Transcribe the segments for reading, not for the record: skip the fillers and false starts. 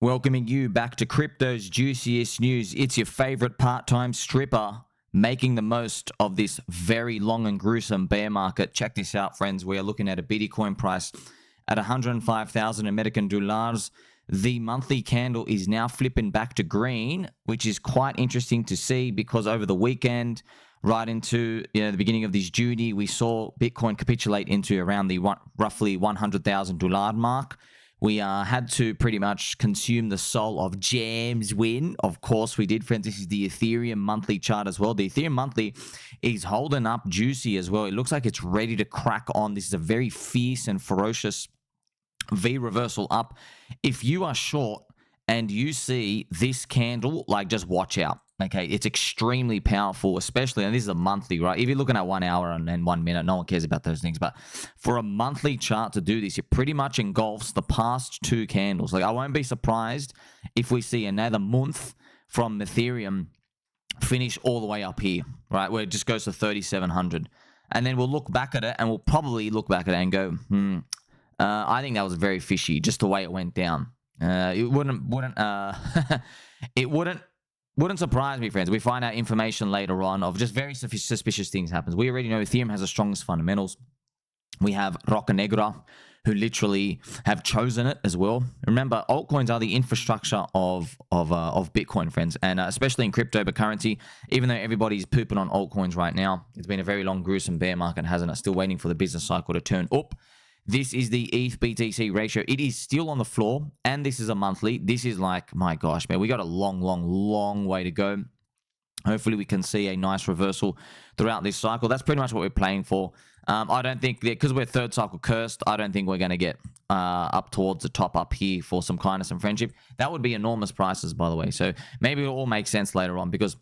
Welcoming you back to crypto's juiciest news. It's your favorite part-time stripper making the most of this very long and gruesome bear market. Check this out, friends. We are looking at a Bitcoin price at 105,000 American dollars. The monthly candle is now flipping back to green, which is quite interesting to see because over the weekend, right into the beginning of this June, we saw Bitcoin capitulate into around the roughly $100,000 mark. We had to pretty much consume the soul of James Wynn. Of course we did, friends. This is the Ethereum monthly chart as well. The Ethereum monthly is holding up juicy as well. It looks like it's ready to crack on. This is a very fierce and ferocious V reversal up. If you are short and you see this candle, like, just watch out. Okay, it's extremely powerful, especially, and this is a monthly, right? If you're looking at 1 hour and 1 minute, no one cares about those things. But for a monthly chart to do this, it pretty much engulfs the past two candles. Like, I won't be surprised if we see another month from Ethereum finish all the way up here, right? Where it just goes to 3,700. And then we'll look back at it, and we'll probably look back at it and go, I think that was very fishy, just the way it went down. It wouldn't surprise me, friends. We find out information later on of just very suspicious things happens. We already know Ethereum has the strongest fundamentals. We have Roca Negra, who literally have chosen it as well. Remember, altcoins are the infrastructure of Bitcoin, friends, and especially in cryptocurrency. Even though everybody's pooping on altcoins right now, it's been a very long, gruesome bear market, hasn't it? Still waiting for the business cycle to turn up. This is the ETH-BTC ratio. It is still on the floor, and this is a monthly. This is like, my gosh, man, we got a long way to go. Hopefully, we can see a nice reversal throughout this cycle. That's pretty much what we're playing for. I don't think that, because we're third cycle cursed, I don't think we're going to get up towards the top up here for some kindness and friendship. That would be enormous prices, by the way. So maybe it'll all make sense later on, because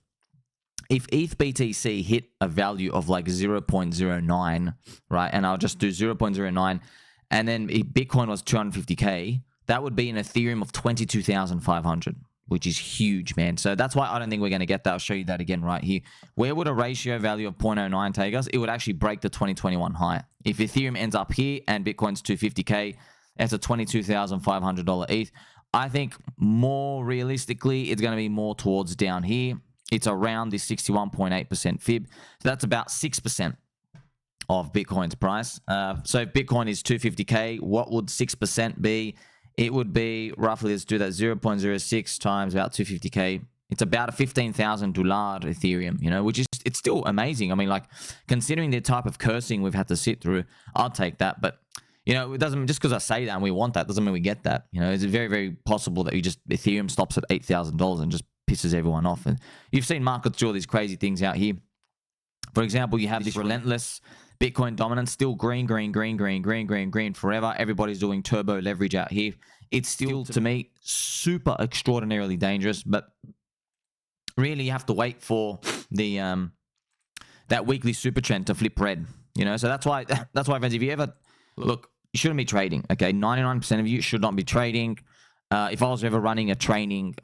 if ETH-BTC hit a value of like 0.09, right, and I'll just do 0.09, and then if Bitcoin was 250K, that would be an Ethereum of 22,500, which is huge, man. So that's why I don't think we're going to get that. I'll show you that again right here. Where would a ratio value of 0.09 take us? It would actually break the 2021 high. If Ethereum ends up here and Bitcoin's 250K, that's a $22,500 ETH. I think more realistically, it's going to be more towards down here. It's around the 61.8% fib. So that's about 6% of Bitcoin's price. So if Bitcoin is 250K, what would 6% be? It would be roughly, let's do that, 0.06 times about 250K. It's about a $15,000 Ethereum, which is, it's still amazing. I mean, like, considering the type of cursing we've had to sit through, I'll take that. But, it doesn't, just because I say that and we want that, doesn't mean we get that. It's very, very possible that Ethereum stops at $8,000 and just pisses everyone off. And you've seen markets do all these crazy things out here. For example, you have this relentless Bitcoin dominance, still green forever. Everybody's doing turbo leverage out here. It's still, to me, super extraordinarily dangerous, but really you have to wait for the that weekly super trend to flip red. So that's why, friends, if you ever look, you shouldn't be trading. Okay, 99% of you should not be trading. If I was ever running a trading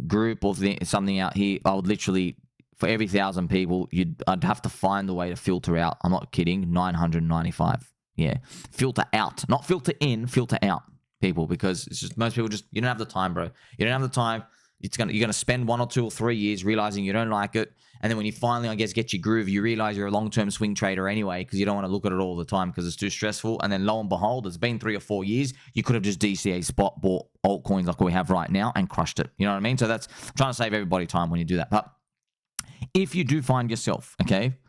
group or something out here, I would literally, for every 1,000 people, I'd have to find the way to filter out. I'm not kidding. 995. Yeah, filter out, not filter in, filter out people, because it's just most people you don't have the time, bro. You don't have the time. You're gonna spend 1 or 2 or 3 years realizing you don't like it, and then when you finally, I guess, get your groove, you realize you're a long-term swing trader anyway, because you don't want to look at it all the time because it's too stressful. And then lo and behold, it's been 3 or 4 years. You could have just DCA spot bought altcoins like we have right now and crushed it. You know what I mean? So that's trying to save everybody time when you do that. But if you do find yourself, okay,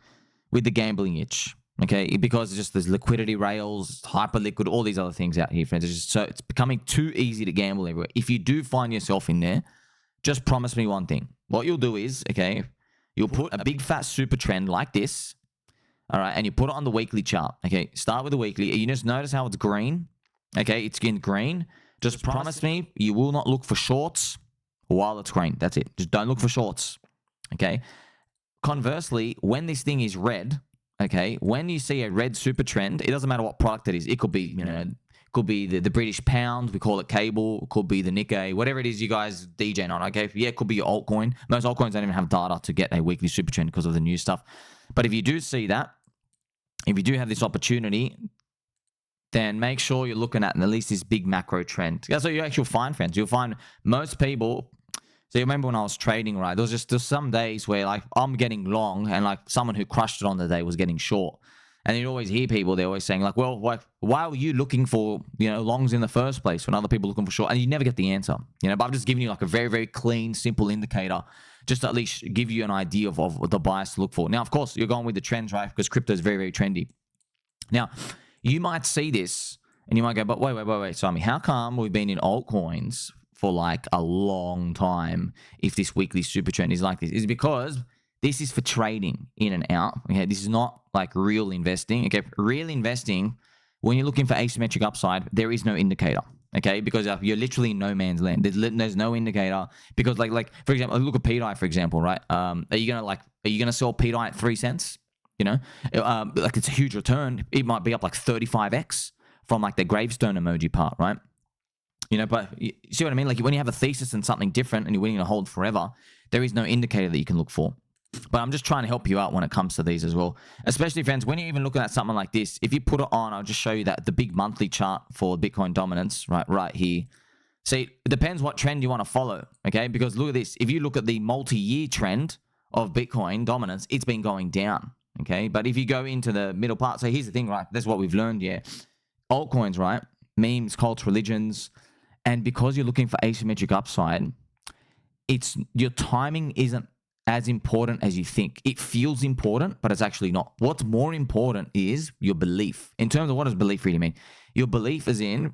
with the gambling itch, okay, because it's just there's liquidity rails, HyperLiquid, all these other things out here, friends. It's becoming too easy to gamble everywhere. If you do find yourself in there, just promise me one thing. What you'll do is, okay, you'll put a big fat super trend like this, all right, and you put it on the weekly chart. Okay, start with the weekly. You just notice how it's green. Okay, it's in green. Just promise me you will not look for shorts while it's green. That's it. Just don't look for shorts. Okay. Conversely, when this thing is red, okay, when you see a red super trend, it doesn't matter what product it is. It could be, could be the British pound, we call it cable, it could be the Nikkei, whatever it is you guys DJing on, okay? Yeah, it could be your altcoin. Most altcoins don't even have data to get a weekly super trend because of the new stuff. But if you do see that, if you do have this opportunity, then make sure you're looking at least this big macro trend. That's what you actually find, friends. You'll find most people. So you remember when I was trading, right? There's some days where like I'm getting long and like someone who crushed it on the day was getting short. And you always hear people, they're always saying like, well, why were you looking for, longs in the first place when other people are looking for short? And you never get the answer, but I'm just giving you like a very, very clean, simple indicator just to at least give you an idea of the bias to look for. Now, of course, you're going with the trends, right? Because crypto is very, very trendy. Now, you might see this and you might go, but wait, Simon, how come we've been in altcoins for like a long time if this weekly super trend is like this? It's because this is for trading in and out. Okay, this is not like real investing. Okay, real investing, when you're looking for asymmetric upside, there is no indicator. Okay, because you're literally in no man's land. There's no indicator because like for example, look at pDAI for example, right? Are you gonna sell pDAI at 3 cents? Like it's a huge return. It might be up like 35x from like the gravestone emoji part, right? But you see what I mean? Like when you have a thesis and something different and you're willing to hold forever, there is no indicator that you can look for. But I'm just trying to help you out when it comes to these as well. Especially, friends, when you're even looking at something like this, if you put it on, I'll just show you that the big monthly chart for Bitcoin dominance, right here. See, it depends what trend you want to follow, okay? Because look at this. If you look at the multi-year trend of Bitcoin dominance, it's been going down, okay? But if you go into the middle part, so here's the thing, right? That's what we've learned, yeah. Altcoins, right? Memes, cults, religions. And because you're looking for asymmetric upside, your timing isn't as important as you think. It feels important, but it's actually not. What's more important is your belief. In terms of what does belief really mean? Your belief is in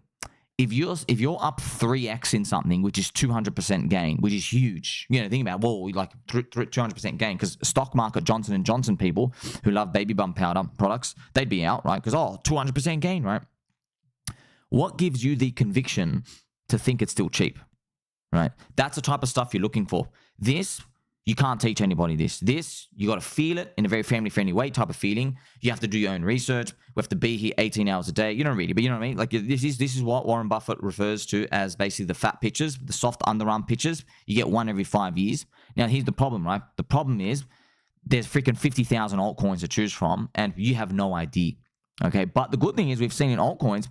if you're up 3x in something, which is 200% gain, which is huge. Think about, whoa, like 200% gain, because stock market Johnson & Johnson people who love baby bump powder products, they'd be out, right? Because 200% gain, right? What gives you the conviction to think it's still cheap, right? That's the type of stuff you're looking for. This, you can't teach anybody this. This, you got to feel it in a very family-friendly way type of feeling. You have to do your own research. We have to be here 18 hours a day. You don't really, but you know what I mean? Like this is what Warren Buffett refers to as basically the fat pitches, the soft underarm pitches. You get one every 5 years. Now, here's the problem, right? The problem is there's freaking 50,000 altcoins to choose from, and you have no idea, okay? But the good thing is we've seen in altcoins,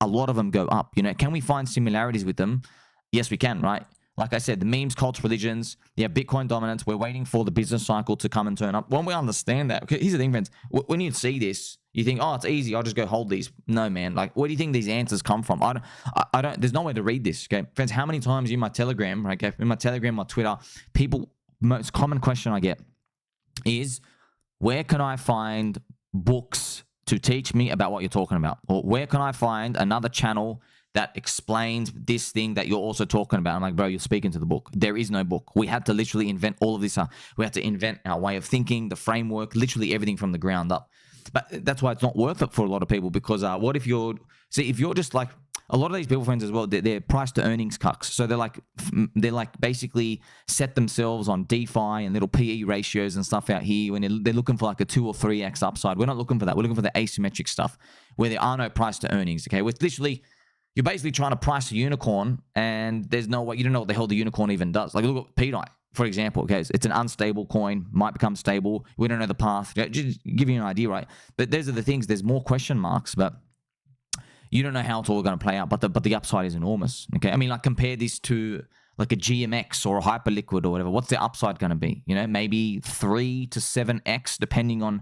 a lot of them go up. Can we find similarities with them? Yes, we can, right? Like I said, the memes, cults, religions, Bitcoin dominance. We're waiting for the business cycle to come and turn up. When we understand that, okay, here's the thing, friends. When you see this, you think, it's easy. I'll just go hold these. No, man. Like, where do you think these answers come from? I don't. There's no way to read this, okay, friends. How many times in my Telegram, right, okay, in my Telegram, my Twitter, most common question I get is, where can I find books to teach me about what you're talking about? Or where can I find another channel that explains this thing that you're also talking about? I'm like, bro, you're speaking to the book. There is no book. We had to literally invent all of this. We had to invent our way of thinking, the framework, literally everything from the ground up. But that's why it's not worth it for a lot of people, because what if you're just like, a lot of these people, friends, as well, they're price to earnings cucks. So they're like basically set themselves on DeFi and little PE ratios and stuff out here when they're looking for like a 2 or 3x upside. We're not looking for that. We're looking for the asymmetric stuff where there are no price to earnings. Okay, with literally, you're basically trying to price a unicorn, and there's no way, you don't know what the hell the unicorn even does. Like look at pDAI, for example. Okay, it's an unstable coin, might become stable. We don't know the path. Just give you an idea, right? But those are the things. There's more question marks, but you don't know how it's all going to play out, but the upside is enormous. Okay, I mean, like compare this to like a GMX or a Hyperliquid or whatever. What's the upside going to be? Maybe 3 to 7x, depending on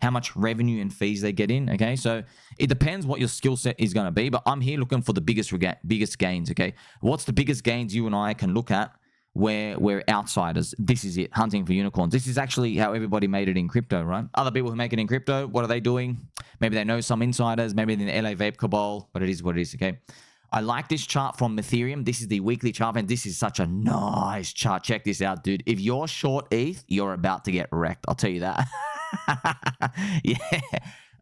how much revenue and fees they get in. Okay, so it depends what your skill set is going to be. But I'm here looking for the biggest gains. Okay, what's the biggest gains you and I can look at where we're outsiders? This is it, hunting for unicorns. This is actually how everybody made it in crypto, right? Other people who make it in crypto, what are they doing? Maybe they know some insiders, maybe in the LA Vape Cabal, but it is what it is, okay? I like this chart from Ethereum. This is the weekly chart, and this is such a nice chart. Check this out, dude. If you're short ETH, you're about to get wrecked. I'll tell you that. Yeah.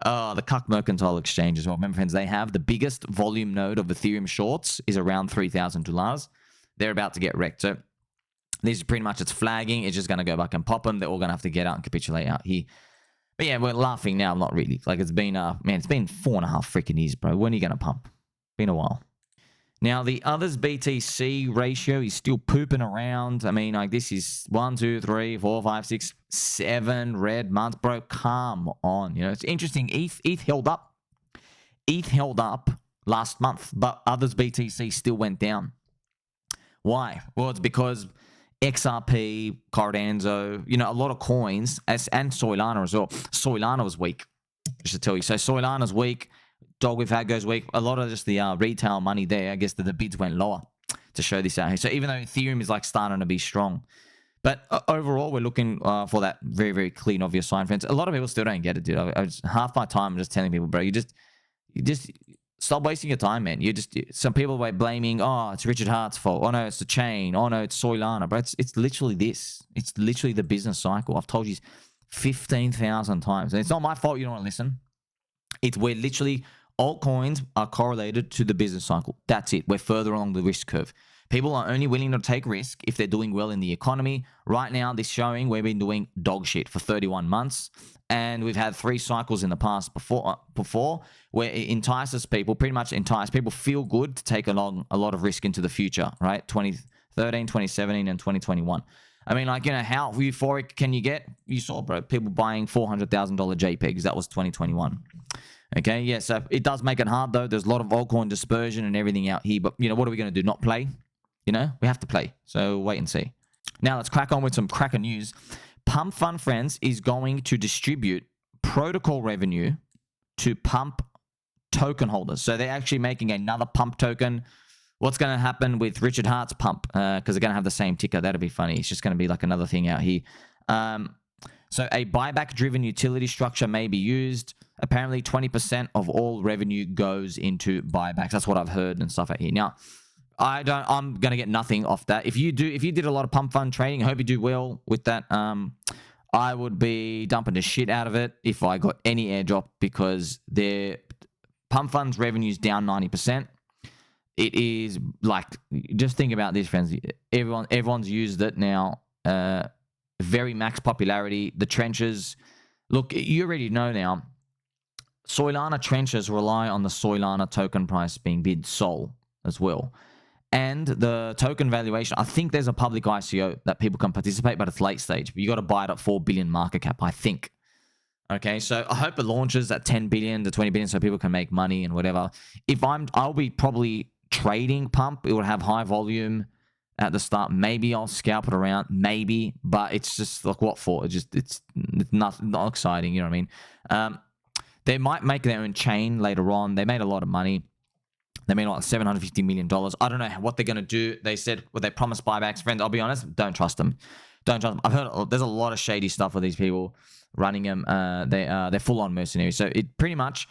Oh, the Cuck Mercantile Exchange as well. Remember, friends, they have the biggest volume node of Ethereum shorts is around $3,000. They're about to get wrecked. So this is pretty much, it's flagging. It's just going to go back and pop them. They're all going to have to get out and capitulate out here. But yeah, we're laughing now. Not really. Like it's been, it's been 4.5 freaking years, bro. When are you going to pump? Been a while. Now, the others BTC ratio is still pooping around. I mean, like this is 1, 2, 3, 4, 5, 6, 7 red months, bro. Come on. It's interesting. ETH held up. ETH held up last month, but others BTC still went down. Why? Well, it's because XRP, Cardano, a lot of coins, and Soylana as well. Soylana was weak, just to tell you. So Soylana's weak. Dog we've had goes weak. A lot of just the retail money there, I guess the bids went lower to show this out here. So even though Ethereum is like starting to be strong. But overall, we're looking for that very, very clean, obvious sign, friends. A lot of people still don't get it, dude. Half my time I'm just telling people, bro, you just stop wasting your time, man. Some people are blaming, oh, it's Richard Hart's fault. Oh, no, it's the chain. Oh, no, it's Soylana. But it's literally this. It's literally the business cycle. I've told you 15,000 times. And it's not my fault you don't want to listen. We're literally, altcoins are correlated to the business cycle. That's it. We're further along the risk curve. People are only willing to take risk if they're doing well in the economy. Right now, this showing we've been doing dog shit for 31 months. And we've had 3 cycles in the past before where it entices people, feel good to take a lot of risk into the future, right? 2013, 2017, and 2021. I mean, how euphoric can you get? You saw, bro, people buying $400,000 JPEGs. That was 2021. Okay, yeah, so it does make it hard, though. There's a lot of altcoin dispersion and everything out here. But, what are we going to do? Not play? We have to play. So wait and see. Now, let's crack on with some cracker news. PumpFun, friends, is going to distribute protocol revenue to Pump token holders. So they're actually making another Pump token. What's going to happen with Richard Hart's Pump? Because they're going to have the same ticker. That'll be funny. It's just going to be like another thing out here. So a buyback-driven utility structure may be used. Apparently, 20% of all revenue goes into buybacks. That's what I've heard and stuff out here. Now, I'm gonna get nothing off that. If you did a lot of PumpFun trading, I hope you do well with that. I would be dumping the shit out of it if I got any airdrop, because their PumpFun's revenue's down 90%. It is like, just think about this, friends. Everyone's used it now. Very max popularity. The trenches. Look, you already know now. Soylana Trenches rely on the Soylana token price being bid Sol as well. And the token valuation, I think there's a public ICO that people can participate, but it's late stage. You got to buy it at 4 billion market cap, I think. Okay, so I hope it launches at 10 billion to 20 billion so people can make money and whatever. I'll be probably trading Pump. It will have high volume at the start. Maybe I'll scalp it around, maybe, but it's just like, what for? It's not exciting, you know what I mean? They might make their own chain later on. They made a lot of money. They made like $750 million. I don't know what they're going to do. They said, they promised buybacks. Friends, I'll be honest, don't trust them. Don't trust them. I've heard there's a lot of shady stuff with these people running them. They're full-on mercenaries. So it pretty much,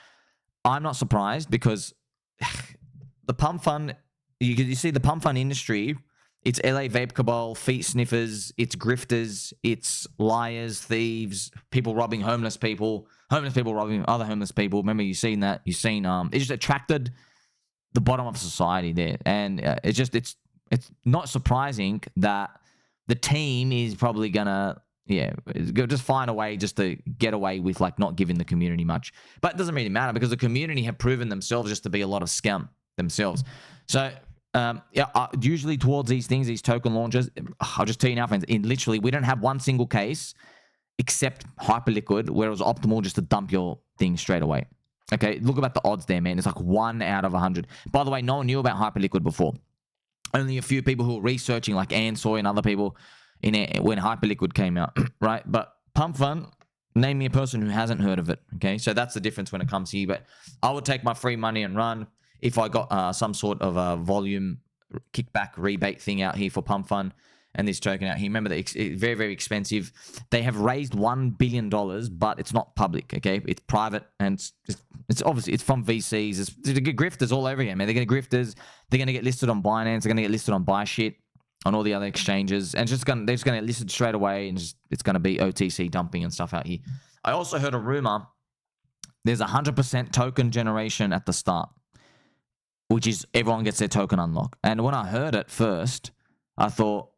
I'm not surprised, because the PumpFun, you see the PumpFun industry, it's LA Vape Cabal, feet sniffers, it's grifters, it's liars, thieves, people robbing homeless people robbing other homeless people. Remember, you've seen that. You've seen, it just attracted the bottom of society there. And it's not surprising that the team is probably gonna, just find a way just to get away with like not giving the community much. But it doesn't really matter, because the community have proven themselves just to be a lot of scam themselves. So usually towards these things, these token launches, I'll just tell you now, friends, literally we don't have one single case except HyperLiquid where it was optimal just to dump your thing straight away. Okay, look about the odds there, man. It's like 1 out of 100. By the way, no one knew about HyperLiquid before. Only a few people who were researching, like Ansoy and other people, when HyperLiquid came out, right? But PumpFun, name me a person who hasn't heard of it. Okay, so that's the difference when it comes here. But I would take my free money and run if I got some sort of a volume kickback rebate thing out here for PumpFun. And this token out here, remember that it's very, very expensive. They have raised $1 billion, but it's not public, okay? It's private, and it's obviously, it's from VCs. There's grifters all over here, man. They're going to grifters. They're going to get listed on Binance. They're going to get listed on BuyShit, on all the other exchanges. And they're just going to get listed straight away, and it's going to be OTC dumping and stuff out here. I also heard a rumor. There's 100% token generation at the start, which is everyone gets their token unlock. And when I heard it first, I thought,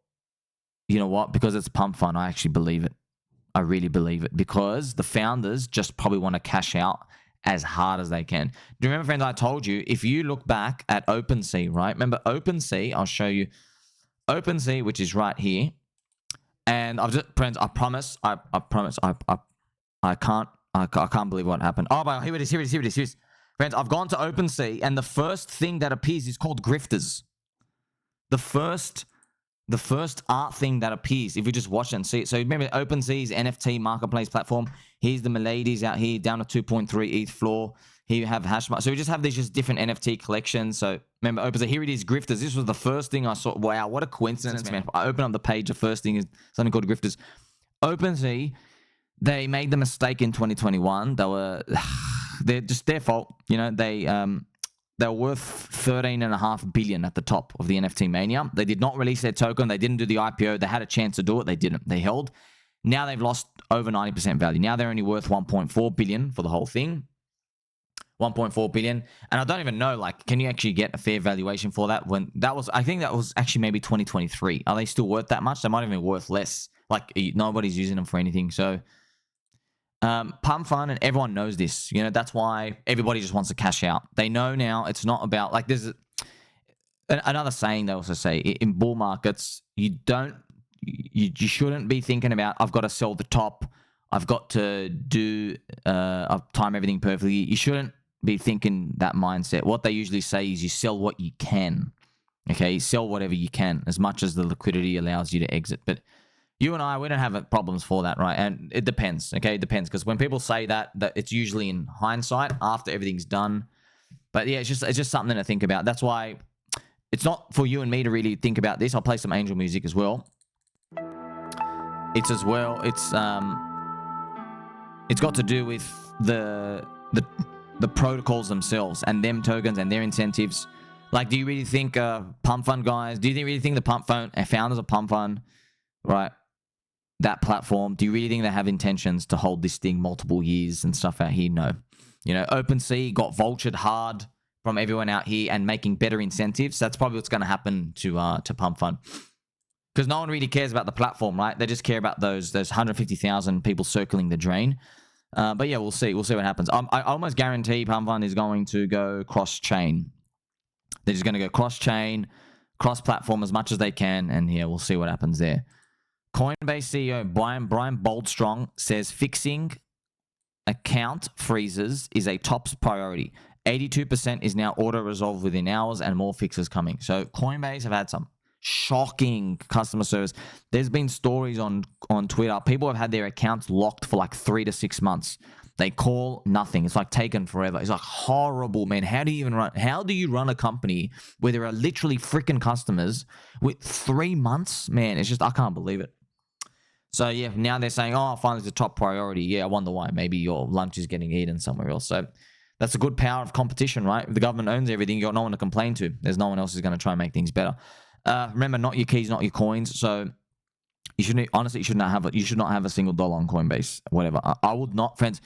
you know what? Because it's PumpFun, I actually believe it. I really believe it, because the founders just probably want to cash out as hard as they can. Do you remember, friends, I told you, if you look back at OpenSea, right? Remember OpenSea? I'll show you OpenSea, which is right here. And I've just, friends, I promise, I can't believe what happened. Oh, but here it is. Friends, I've gone to OpenSea, and the first thing that appears is called grifters. The first art thing that appears, if you just watch it and see it. So remember, OpenSea's NFT marketplace platform. Here's the Miladies out here, down to 2.3 ETH floor. Here you have hash mark. So we just have these just different NFT collections. So remember, OpenSea, here it is, grifters. This was the first thing I saw. Wow, what a coincidence, man. I open up the page, the first thing is something called grifters. OpenSea, they made the mistake in 2021. They're just their fault. You know, they're worth 13.5 billion at the top of the NFT mania. They did not release their token. They didn't do the IPO. They had a chance to do it. They didn't. They held. Now they've lost over 90% value. Now they're only worth 1.4 billion for the whole thing. 1.4 billion. And I don't even know, like, can you actually get a fair valuation for that? When that was, I think that was actually maybe 2023. Are they still worth that much? They might even be worth less. Like, nobody's using them for anything. So, PumpFun, and everyone knows this. You know, that's why everybody just wants to cash out. They know now it's not about, like, there's another saying they also say in bull markets, you shouldn't be thinking about, I've got to sell the top, I've got to do time everything perfectly. You shouldn't be thinking that mindset. What they usually say is you sell what you can. Okay, you sell whatever you can as much as the liquidity allows you to exit. But you and I, we don't have problems for that, right? And it depends, okay? It depends, because when people say that it's usually in hindsight after everything's done. But yeah, it's just something to think about. That's why it's not for you and me to really think about this. I'll play some angel music as well. It's got to do with the protocols themselves and them tokens and their incentives. Like, do you really think PumpFun guys? Do you really think the PumpFun founders of PumpFun, right? That platform, do you really think they have intentions to hold this thing multiple years and stuff out here? No. You know, OpenSea got vultured hard from everyone out here and making better incentives. That's probably what's going to happen to PumpFun. Because no one really cares about the platform, right? They just care about those 150,000 people circling the drain. But yeah, we'll see. We'll see what happens. I almost guarantee PumpFun is going to go cross-chain. They're just going to go cross-chain, cross-platform as much as they can. And yeah, we'll see what happens there. Coinbase CEO Brian Boldstrong says fixing account freezes is a top priority. 82% is now auto-resolved within hours and more fixes coming. So Coinbase have had some shocking customer service. There's been stories on Twitter. People have had their accounts locked for like 3 to 6 months. They call nothing. It's like taken forever. It's like horrible, man. How do you run a company where there are literally freaking customers with 3 months? Man, it's just, I can't believe it. So yeah, now they're saying, oh, finally it's a top priority. Yeah, I wonder why. Maybe your lunch is getting eaten somewhere else. So that's a good power of competition, right? If the government owns everything, you got no one to complain to. There's no one else who's going to try and make things better. Remember, not your keys, not your coins. So you should not have a single dollar on Coinbase, whatever. I would not, friends.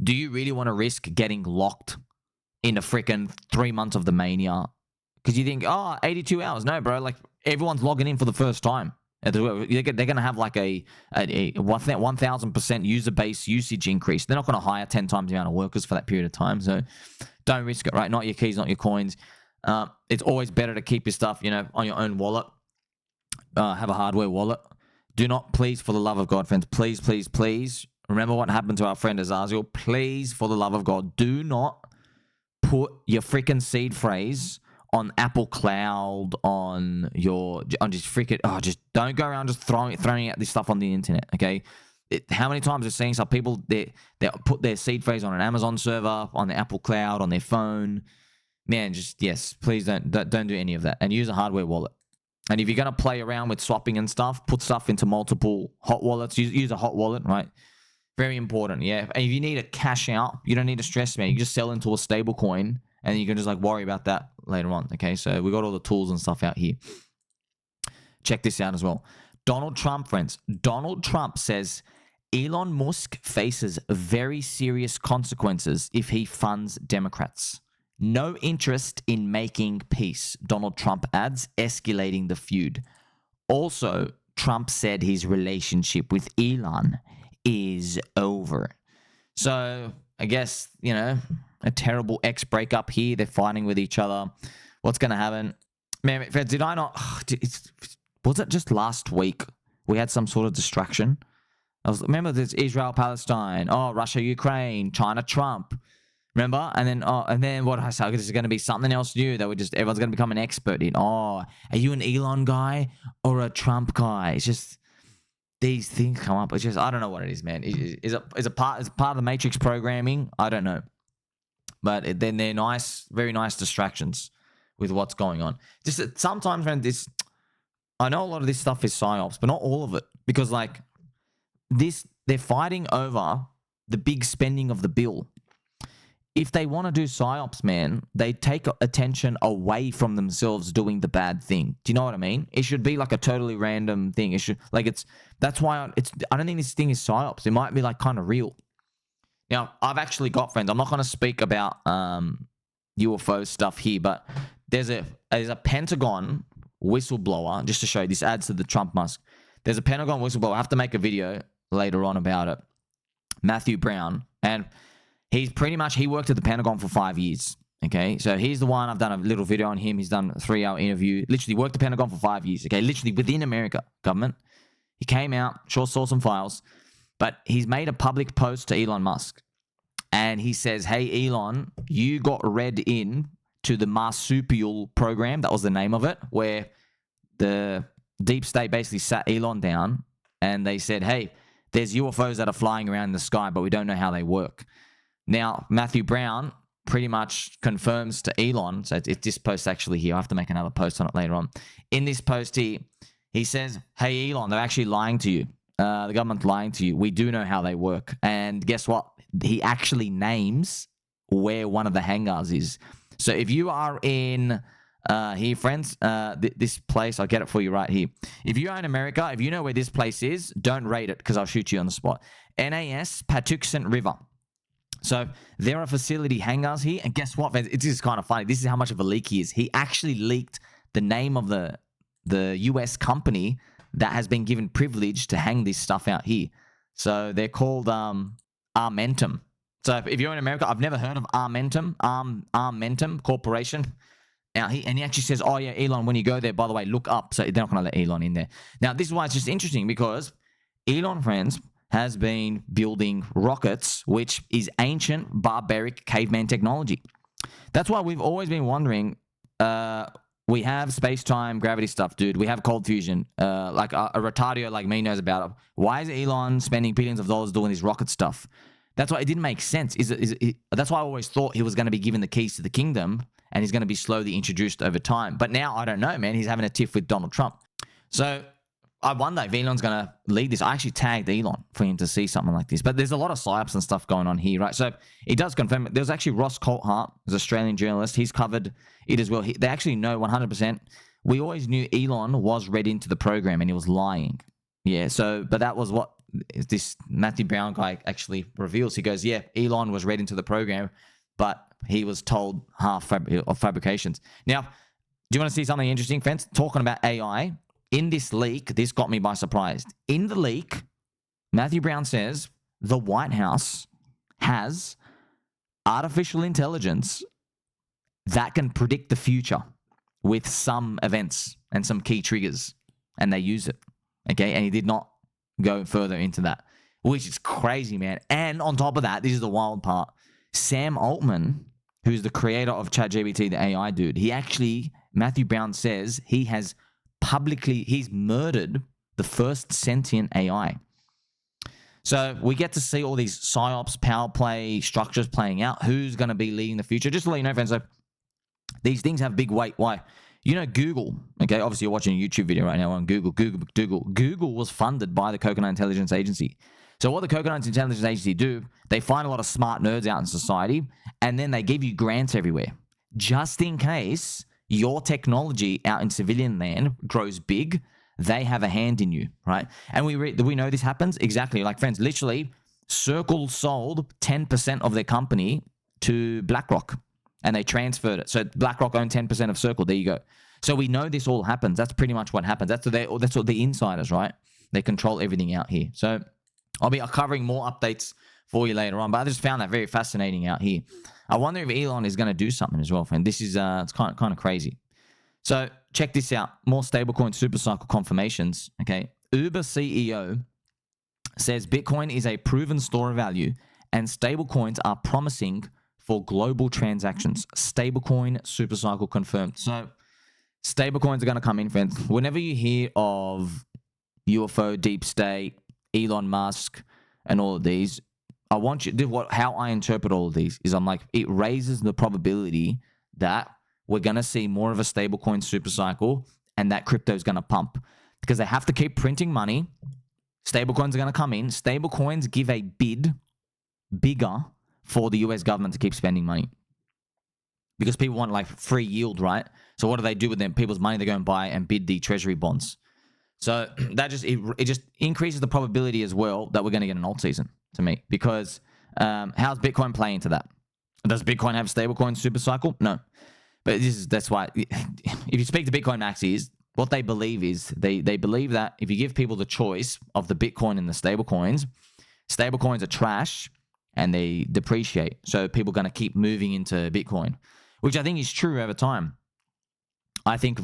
Do you really want to risk getting locked in the freaking 3 months of the mania? Because you think, 82 hours. No, bro. Like, everyone's logging in for the first time. They're going to have like a 1,000% user base usage increase. They're not going to hire 10 times the amount of workers for that period of time. So don't risk it, right? Not your keys, not your coins. It's always better to keep your stuff, on your own wallet. Have a hardware wallet. Do not, please, for the love of God, friends, please, please, please, remember what happened to our friend Azazel. Please, for the love of God, do not put your freaking seed phrase on Apple Cloud, just don't go around just throwing out this stuff on the internet, okay? How many times we're seeing some people, they put their seed phrase on an Amazon server, on the Apple Cloud, on their phone. Man, please don't do any of that, and use a hardware wallet. And if you're going to play around with swapping and stuff, put stuff into multiple hot wallets. Use a hot wallet, right? Very important, yeah. And if you need to cash out, you don't need to stress, man. You just sell into a stable coin, and you can just worry about that later on, okay? So we got all the tools and stuff out here. Check this out as well. Donald Trump, friends. Donald Trump says Elon Musk faces very serious consequences if he funds Democrats. No interest in making peace, Donald Trump adds, escalating the feud. Also, Trump said his relationship with Elon is over. So, I guess, a terrible ex-breakup here. They're fighting with each other. What's going to happen? Man, did I not... was it just last week we had some sort of distraction? Remember, there's Israel, Palestine, Russia, Ukraine, China, Trump. Remember? And then what I said, this is going to be something else new that everyone's going to become an expert in. Oh, are you an Elon guy or a Trump guy? It's just these things come up. It's just, I don't know what it is, man. Is a part of the Matrix programming? I don't know. But then they're nice, very nice distractions with what's going on. Just sometimes, man, I know a lot of this stuff is psyops, but not all of it. Because like they're fighting over the big spending of the bill. If they want to do psyops, man, they take attention away from themselves doing the bad thing. Do you know what I mean? It should be like a totally random thing. That's why I don't think this thing is psyops. It might be like kind of real. Now, I've actually got friends. I'm not going to speak about UFO stuff here, but there's a Pentagon whistleblower, just to show you, this adds to the Trump Musk. There's a Pentagon whistleblower. I have to make a video later on about it. Matthew Brown, and he worked at the Pentagon for 5 years. Okay, so he's the one. I've done a little video on him. He's done a 3-hour interview. Literally worked at the Pentagon for 5 years. Okay, literally within America government. He came out, saw some files, but he's made a public post to Elon Musk, and he says, "Hey Elon, you got read in to the marsupial program." That was the name of it, where the deep state basically sat Elon down, and they said, "Hey, there's UFOs that are flying around in the sky, but we don't know how they work." Now, Matthew Brown pretty much confirms to Elon, so it's this post actually here. I have to make another post on it later on. In this post he says, "Hey Elon, they're actually lying to you. The government's lying to you. We do know how they work." And guess what? He actually names where one of the hangars is. So if you are in here, friends, this place, I'll get it for you right here. If you are in America, if you know where this place is, don't rate it because I'll shoot you on the spot. NAS Patuxent River. So there are facility hangars here, and guess what? It's just kind of funny. This is how much of a leak he is. He actually leaked the name of the US company that has been given privilege to hang this stuff out here. So they're called Armentum. So if you're in America, I've never heard of Armentum, Armentum Corporation. Now he actually says, "Oh yeah, Elon, when you go there, by the way, look up." So they're not going to let Elon in there. Now this is why it's just interesting, because Elon, friends, has been building rockets, which is ancient, barbaric caveman technology. That's why we've always been wondering. We have space-time gravity stuff, dude. We have cold fusion. Like a retardio like me knows about it. Why is Elon spending billions of dollars doing this rocket stuff? That's why it didn't make sense. That's why I always thought he was going to be given the keys to the kingdom, and he's going to be slowly introduced over time. But now I don't know, man. He's having a tiff with Donald Trump. So I wonder if Elon's going to lead this. I actually tagged Elon for him to see something like this. But there's a lot of psyops and stuff going on here, right? So he does confirm it. There's actually Ross Coulthart, an Australian journalist. He's covered it as well. They actually know 100%. We always knew Elon was read into the program and he was lying. Yeah, but that was what this Matthew Brown guy actually reveals. He goes, yeah, Elon was read into the program, but he was told half of fabrications. Now, do you want to see something interesting, friends? Talking about AI. In this leak, this got me by surprise. In the leak, Matthew Brown says the White House has artificial intelligence that can predict the future with some events and some key triggers, and they use it. Okay, and he did not go further into that, which is crazy, man. And on top of that, this is the wild part. Sam Altman, who's the creator of ChatGPT, the AI dude, Matthew Brown says he's murdered the first sentient AI. So we get to see all these psyops, power play structures playing out. Who's going to be leading the future? Just to let you know, friends, so these things have big weight. Why? You know, Google, okay, obviously you're watching a YouTube video right now on Google. Google was funded by the Coconut Intelligence Agency. So what the Coconut Intelligence Agency do, they find a lot of smart nerds out in society, and then they give you grants everywhere, just in case your technology out in civilian land grows big. They have a hand in you, right? And we know this happens exactly. Like, friends, literally, Circle sold 10% of their company to Blackrock, and they transferred it. So Blackrock owned 10% of Circle. There you go. So we know this all happens. That's pretty much what happens. That's what the insiders, right? They control everything out here. So I'll be covering more updates for you later on, but I just found that very fascinating out here. I wonder if Elon is going to do something as well, friend. This is it's kind of crazy. So check this out. More StableCoin SuperCycle confirmations. Okay, Uber CEO says Bitcoin is a proven store of value, and stablecoins are promising for global transactions. StableCoin SuperCycle confirmed. So stablecoins are going to come in, friends. Whenever you hear of UFO, Deep State, Elon Musk, and all of these, I want you to how I interpret all of these is I'm like, it raises the probability that we're going to see more of a stablecoin supercycle and that crypto is going to pump because they have to keep printing money. Stablecoins are going to come in. Stablecoins give a bid bigger for the US government to keep spending money because people want like free yield, right? So what do they do with them? People's money, they go and buy and bid the treasury bonds. So that it just increases the probability as well that we're going to get an alt season to me because how's Bitcoin playing into that? Does Bitcoin have stablecoin supercycle? No. But that's why if you speak to Bitcoin maxis, what they believe is they believe that if you give people the choice of the Bitcoin and the stablecoins are trash and they depreciate. So people are going to keep moving into Bitcoin, which I think is true over time. I think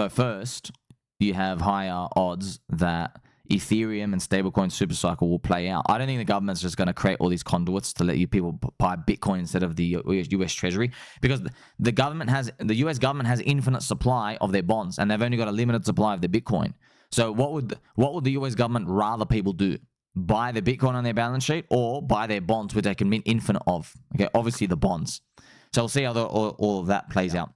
first you have higher odds that Ethereum and stablecoin supercycle will play out. I don't think the government's just going to create all these conduits to let you people buy Bitcoin instead of the US Treasury because the US government has infinite supply of their bonds and they've only got a limited supply of their Bitcoin. So what would the US government rather people do? Buy the Bitcoin on their balance sheet or buy their bonds, which they can mint infinite of? Okay, obviously the bonds. So we'll see how all of that plays out.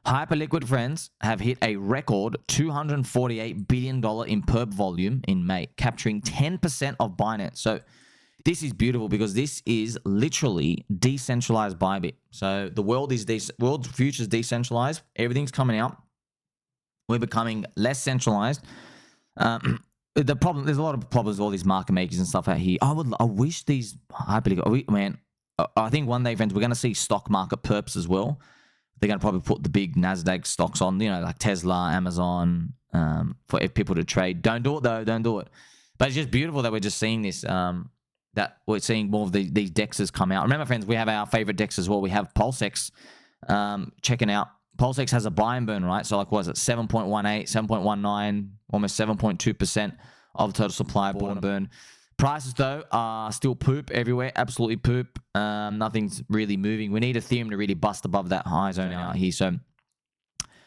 HyperLiquid, friends, have hit a record $248 billion in perp volume in May, capturing 10% of Binance. So this is beautiful because this is literally decentralized Bybit. So the world future is decentralized. Everything's coming out. We're becoming less centralized. The problem, there's a lot of problems with all these market makers and stuff out here. I wish these HyperLiquid, man, I think one day, friends, we're going to see stock market perps as well. They're going to probably put the big NASDAQ stocks on, like Tesla, Amazon, for people to trade. Don't do it, though. Don't do it. But it's just beautiful that we're just seeing this, that we're seeing more of these DEXs come out. Remember, friends, we have our favorite DEX as well. We have PulseX checking out. PulseX has a buy and burn, right? So, like, what is it? 7.18, 7.19, almost 7.2% of total supply of bought and burn. Prices, though, are still poop everywhere. Absolutely poop. Nothing's really moving. We need Ethereum to really bust above that high zone out here. So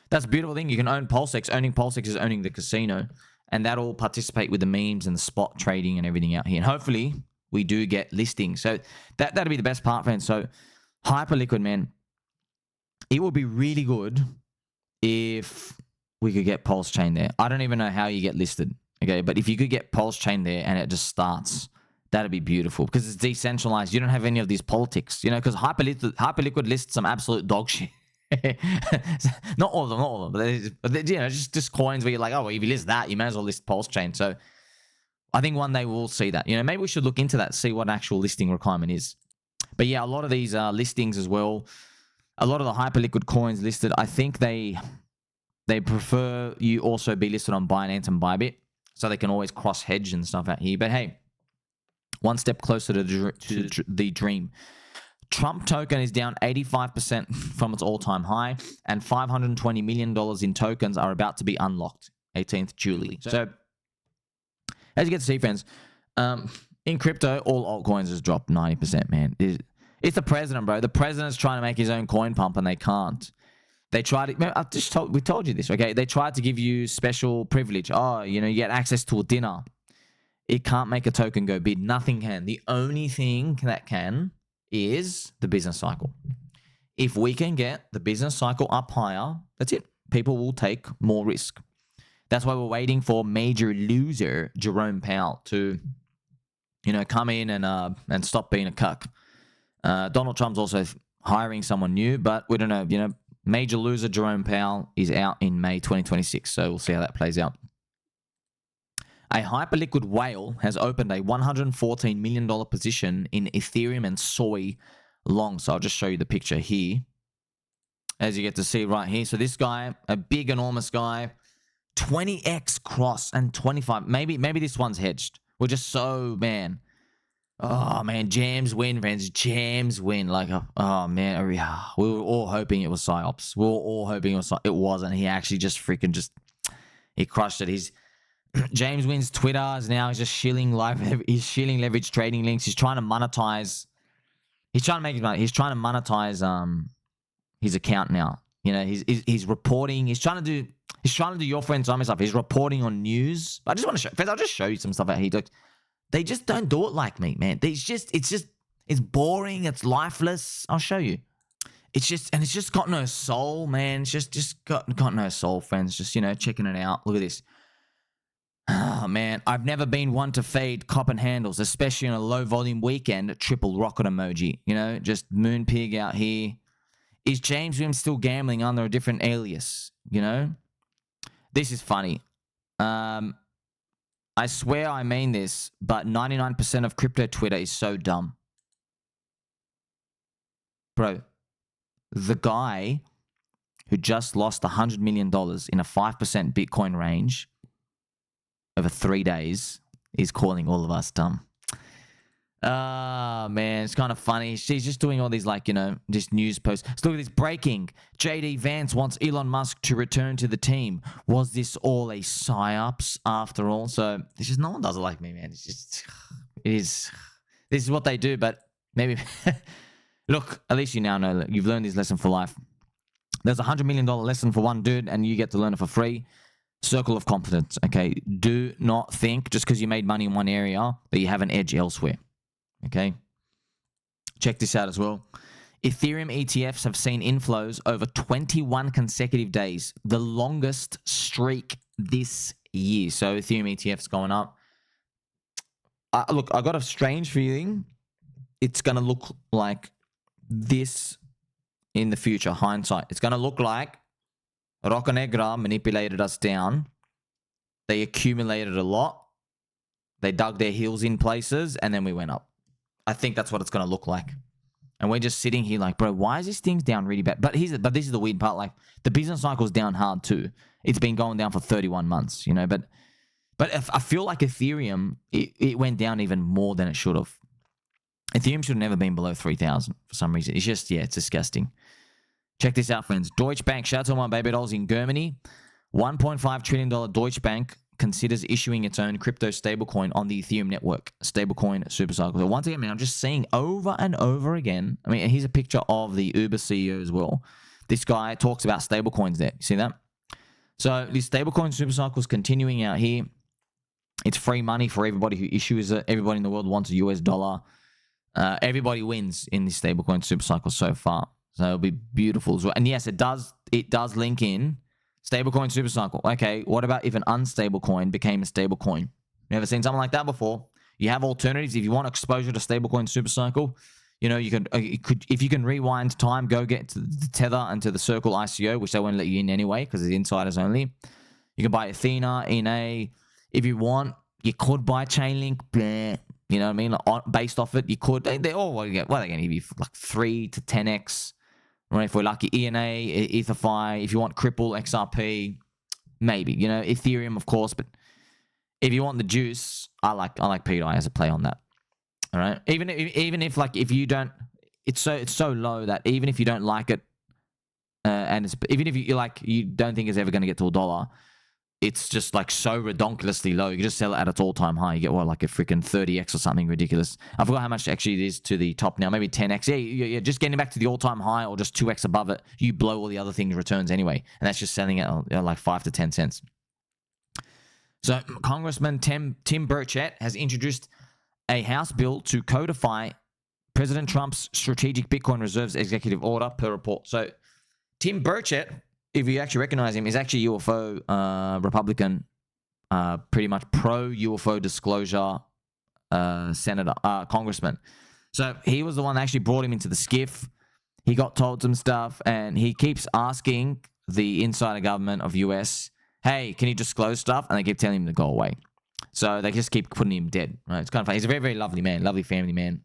that's a beautiful thing. You can own PulseX. Owning PulseX is owning the casino. And that'll participate with the memes and the spot trading and everything out here. And hopefully we do get listings. So that'll be the best part, friends. So HyperLiquid, man, it would be really good if we could get PulseChain there. I don't even know how you get listed. Okay, but if you could get PulseChain there and it just starts, that'd be beautiful because it's decentralized. You don't have any of these politics, because HyperLiquid lists some absolute dog shit. Not all of them, but just coins where you're like, oh, well, if you list that, you may as well list PulseChain. So I think one day we'll see that. Maybe we should look into that, see what an actual listing requirement is. But yeah, a lot of these listings as well, a lot of the HyperLiquid coins listed, I think they prefer you also be listed on Binance and Bybit. So they can always cross-hedge and stuff out here. But hey, one step closer to the dream. Trump token is down 85% from its all-time high, and $520 million in tokens are about to be unlocked, 18th July. So, as you get to see, friends, in crypto, all altcoins has dropped 90%, man. It's the president, bro. The president's trying to make his own coin pump, and they can't. They tried it. We told you this, okay? They tried to give you special privilege. Oh, you get access to a dinner. It can't make a token go bid. Nothing can. The only thing that can is the business cycle. If we can get the business cycle up higher, that's it. People will take more risk. That's why we're waiting for major loser Jerome Powell to, come in and stop being a cuck. Donald Trump's also hiring someone new, but we don't know, major loser Jerome Powell is out in May 2026, so we'll see how that plays out. A HyperLiquid whale has opened a $114 million position in Ethereum and Soy long. So I'll just show you the picture here, as you get to see right here. So this guy, a big, enormous guy, 20x cross and 25. Maybe this one's hedged. We're just so, man. Oh, man, James Wynn, friends. James Wynn. Like, oh, man. We were all hoping it was PsyOps. We were all hoping it was It wasn't. He actually just he crushed it. James Wynn's Twitter is now just shilling leverage trading links. He's trying to monetize He's trying to make his money. He's trying to monetize his account now. You know, he's reporting. He's trying to do your friends on stuff. He's reporting on news. I just want to show. Friends, I'll just show you some stuff that he does. They just don't do it like me, man. It's boring. It's lifeless. I'll show you. It's just got no soul, man. It's just got no soul, friends. Just, you know, checking it out. Look at this. Oh, man. I've never been one to fade cop and handles, especially on a low volume weekend. Triple rocket emoji. You know, just moon pig out here. Is James Wim still gambling under a different alias? You know? This is funny. I swear I mean this, but 99% of crypto Twitter is so dumb. Bro, the guy who just lost $100 million in a 5% Bitcoin range over 3 days is calling all of us dumb. Man, it's kind of funny. She's just doing all these, like, you know, just news posts. So look at this. Breaking. JD Vance wants Elon Musk to return to the team. Was this all a psyops after all? So it's just, no one does it like me, man. It's just, this is what they do, but maybe, look, at least you now know that you've learned this lesson for life. There's a $100 million lesson for one dude, and you get to learn it for free. Circle of competence, okay? Do not think just because you made money in one area that you have an edge elsewhere. Okay, check this out as well. Ethereum ETFs have seen inflows over 21 consecutive days, the longest streak this year. So Ethereum ETFs going up. Look, I got a strange feeling it's going to look like this in the future, hindsight. It's going to look like Roca Negra manipulated us down. They accumulated a lot. They dug their heels in places, and then we went up. I think that's what it's going to look like. And we're just sitting here like, bro, why is this thing down really bad? But this is the weird part. Like, the business cycle's down hard too. It's been going down for 31 months, you know. But if, I feel like Ethereum, it went down even more than it should have. Ethereum should have never been below 3,000 for some reason. It's just, yeah, it's disgusting. Check this out, friends. Deutsche Bank, shout out to my baby dolls in Germany. $1.5 trillion Deutsche Bank considers issuing its own crypto stablecoin on the Ethereum network, StableCoin SuperCycle. So once again, man, I'm just seeing over and over again. I mean, here's a picture of the Uber CEO as well. This guy talks about stablecoins there. You see that? So this stablecoin SuperCycle is continuing out here. It's free money for everybody who issues it. Everybody in the world wants a US dollar. Everybody wins in this stablecoin SuperCycle so far. So it'll be beautiful as well. And yes, it does link in stablecoin SuperCycle. Okay, what about if an unstable coin became a stable coin? You ever seen something like that before? You have alternatives. If you want exposure to stablecoin SuperCycle, you know, you could if you can rewind time, go get to the Tether and to the Circle ICO, which they won't let you in anyway because it's insiders only. You can buy Athena, NA. If you want, you could buy Chainlink. Bleh. You know what I mean? Like, based off it, you could. They all what are they going to give you? Like 3 to 10x. Right, if we're lucky, ENA, EtherFi, if you want Cripple, XRP, maybe, you know, Ethereum, of course, but if you want the juice, I like pDAI as a play on that. All right, even if like if you don't, it's so low that even if you don't like it, and even if you don't think it's ever going to get to $1, it's just like so redonkulously low. You can just sell it at its all-time high. You get like a freaking 30x or something ridiculous. I forgot how much actually it is to the top now. Maybe 10x. Yeah, you're just getting back to the all-time high or just 2x above it. You blow all the other things returns anyway. And that's just selling it at like 5 to 10 cents. So Congressman Tim Burchett has introduced a House bill to codify President Trump's strategic Bitcoin reserves executive order per report. So Tim Burchett, if you actually recognize him, is actually UFO Republican, pretty much pro-UFO disclosure senator, congressman. So he was the one that actually brought him into the skiff. He got told some stuff, and he keeps asking the insider government of US, hey, can you disclose stuff? And they keep telling him to go away. So they just keep putting him dead. Right? It's kind of funny. He's a very, very lovely man, lovely family man.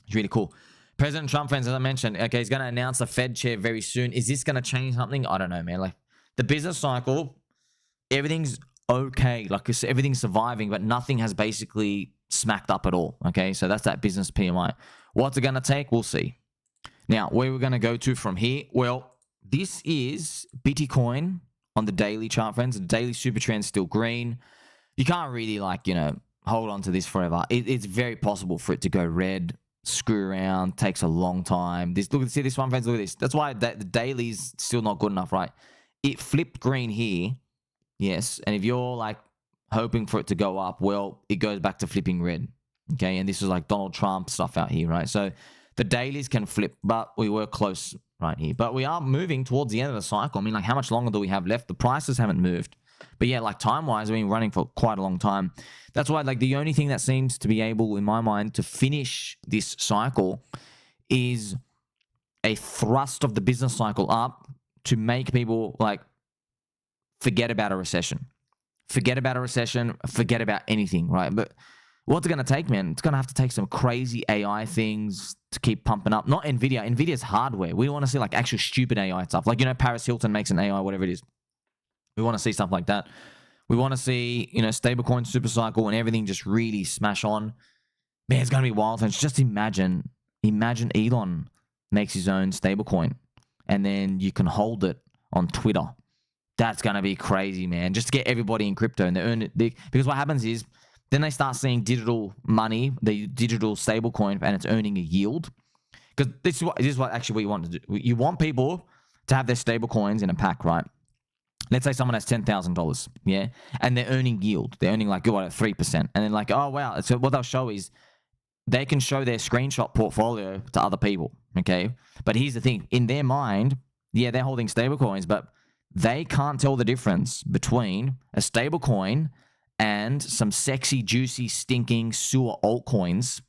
He's really cool. President Trump, friends, as I mentioned, okay, he's going to announce a Fed chair very soon. Is this going to change something? I don't know, man. Like, the business cycle, everything's okay. Like, everything's surviving, but nothing has basically smacked up at all, okay? So that's that business PMI. What's it going to take? We'll see. Now, where we're going to go to from here? Well, this is Bitcoin on the daily chart, friends. The daily super trend's still green. You can't really, like, you know, hold on to this forever. It's very possible for it to go red screw around, takes a long time. See this one, friends. Look at this. That's why the daily's still not good enough, right? It flipped green here, yes. And if you're like hoping for it to go up, well, it goes back to flipping red. Okay, and this is like Donald Trump stuff out here, right? So the dailies can flip, but we were close right here. But we are moving towards the end of the cycle. I mean, like, how much longer do we have left? The prices haven't moved. But yeah, like time-wise, we've been running for quite a long time. That's why, like, the only thing that seems to be able, in my mind, to finish this cycle is a thrust of the business cycle up to make people, like, forget about a recession. Forget about a recession. Forget about anything, right? But what's it going to take, man? It's going to have to take some crazy AI things to keep pumping up. Not NVIDIA. NVIDIA's hardware. We want to see, like, actual stupid AI stuff. Like, you know, Paris Hilton makes an AI, whatever it is. We want to see stuff like that. We want to see, you know, StableCoin SuperCycle and everything just really smash on. Man, it's going to be wild. And just imagine Elon makes his own stablecoin and then you can hold it on Twitter. That's going to be crazy, man. Just to get everybody in crypto and they earn it. Because what happens is then they start seeing digital money, the digital stablecoin, and it's earning a yield. Because this is what actually we want to do. You want people to have their stablecoins in a pack, right? Let's say someone has $10,000, yeah, and they're earning yield. They're earning like, what, 3%. And then like, oh, wow. So what they'll show is they can show their screenshot portfolio to other people, okay? But here's the thing. In their mind, yeah, they're holding stablecoins, but they can't tell the difference between a stablecoin and some sexy, juicy, stinking sewer altcoins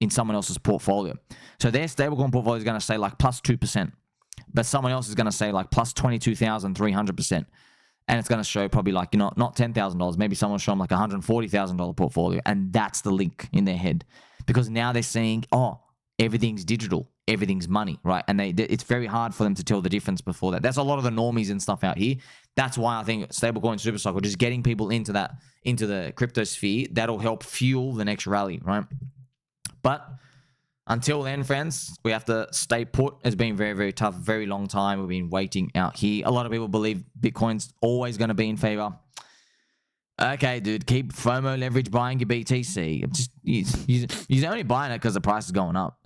in someone else's portfolio. So their stablecoin portfolio is going to say like plus 2%. But someone else is going to say like plus 22,300%. And it's going to show probably like, you know, not $10,000. Maybe someone will show them like $140,000 portfolio. And that's the link in their head. Because now they're saying, oh, everything's digital. Everything's money, right? And it's very hard for them to tell the difference before that. That's a lot of the normies and stuff out here. That's why I think stablecoin SuperCycle, just getting people into the crypto sphere, that'll help fuel the next rally, right? But until then, friends, we have to stay put. It's been very, very tough, very long time. We've been waiting out here. A lot of people believe Bitcoin's always going to be in favor. Okay, dude, keep FOMO leverage buying your BTC. You're only buying it because the price is going up.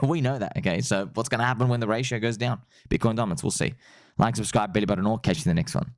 We know that, okay? So what's going to happen when the ratio goes down? Bitcoin dominance, we'll see. Like, subscribe, belly button, or catch you in the next one.